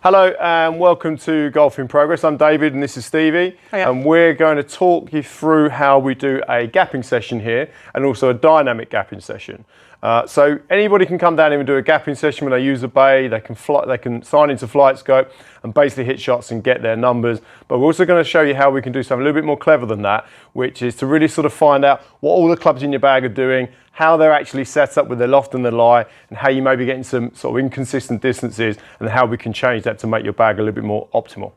Hello and welcome to Golf in Progress. I'm David and this is Stevie. Hiya. And we're going to talk you through how we do a gapping session here and also a dynamic gapping session. So anybody can come down here and do a gapping session when they use a bay. They can sign into FlightScope and basically hit shots and get their numbers. But we're also going to show you how we can do something a little bit more clever than that, which is to really sort of find out what all the clubs in your bag are doing, how they're actually set up with their loft and their lie, and how you may be getting some sort of inconsistent distances, and how we can change that to make your bag a little bit more optimal.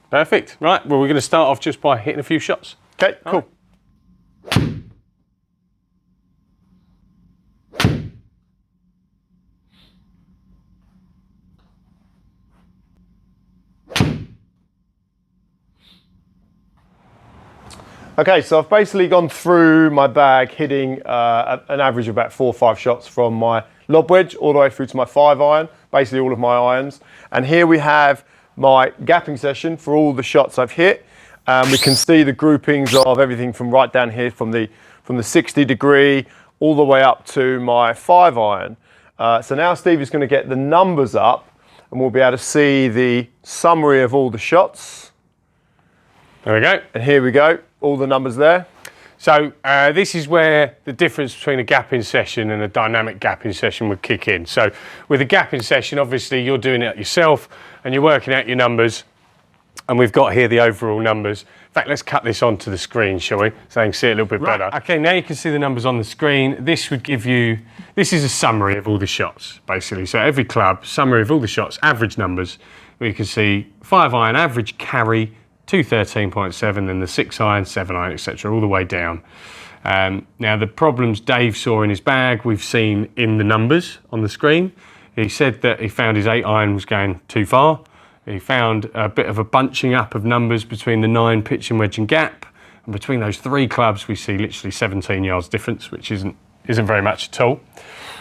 Perfect. Right, well, we're going to start off just by hitting a few shots. Okay, cool. Okay, so I've basically gone through my bag hitting an average of about 4 or 5 shots from my lob wedge all the way through to my 5-iron, basically all of my irons. And here we have my gapping session for all the shots I've hit. We can see the groupings of everything from right down here from the 60 degree all the way up to my 5-iron. So now Steve is going to get the numbers up and we'll be able to see the summary of all the shots. There we go. And here we go. All the numbers there. So this is where the difference between a gapping session and a dynamic gapping session would kick in. So with a gapping session, obviously you're doing it yourself and you're working out your numbers. And we've got here the overall numbers. In fact, let's cut this onto the screen, shall we? So they can see it a little bit better. Okay, now you can see the numbers on the screen. This would give you, this is a summary of all the shots, basically. So every club, summary of all the shots, average numbers. We can see 5-iron average carry, 213.7, and the 6-iron, 7-iron, etc., all the way down. Now, the problems Dave saw in his bag, we've seen in the numbers on the screen. He said that he found his 8-iron was going too far. He found a bit of a bunching up of numbers between the 9, pitching wedge and gap. And between those 3 clubs, we see literally 17 yards difference, which isn't very much at all.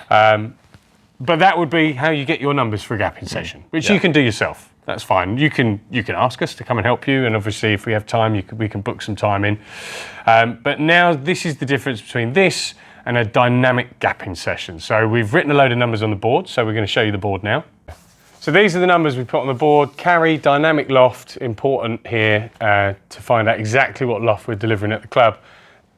But that would be how you get your numbers for a gapping session, which you can do yourself. That's fine. You can ask us to come and help you, and obviously if we have time, we can book some time in. But now this is the difference between this and a dynamic gapping session. So we've written a load of numbers on the board, so we're going to show you the board now. So these are the numbers we put on the board. Carry, dynamic loft, important here to find out exactly what loft we're delivering at the club.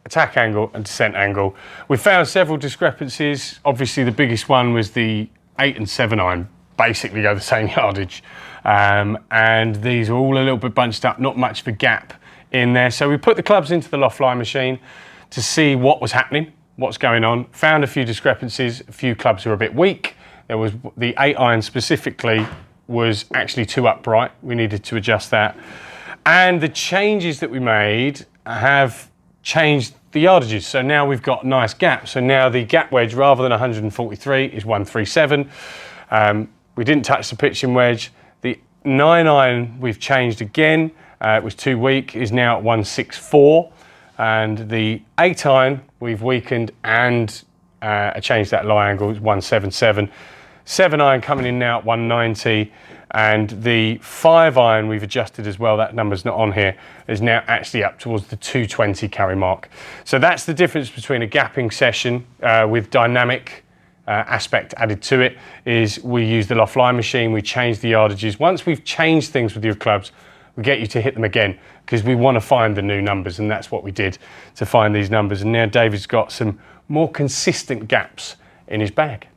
Attack angle and descent angle. We found several discrepancies. Obviously the biggest one was the 8 and 7-iron basically go the same yardage. And these are all a little bit bunched up, not much of a gap in there. So we put the clubs into the loft lie machine to see what was happening, what's going on. Found a few discrepancies, a few clubs were a bit weak. There was the 8-iron specifically was actually too upright. We needed to adjust that. And the changes that we made have changed the yardages. So now we've got nice gaps. So now the gap wedge, rather than 143, is 137. We didn't touch the pitching wedge. The 9-iron we've changed again. It was too weak, is now at 164. And the 8-iron we've weakened and changed that lie angle, it's 177. 7-iron coming in now at 190. And the 5-iron we've adjusted as well, that number's not on here, is now actually up towards the 220 carry mark. So that's the difference between a gapping session with dynamic aspect added to it, is we use the loft lie machine, we change the yardages. Once we've changed things with your clubs, we get you to hit them again because we want to find the new numbers, and that's what we did to find these numbers. And now David's got some more consistent gaps in his bag.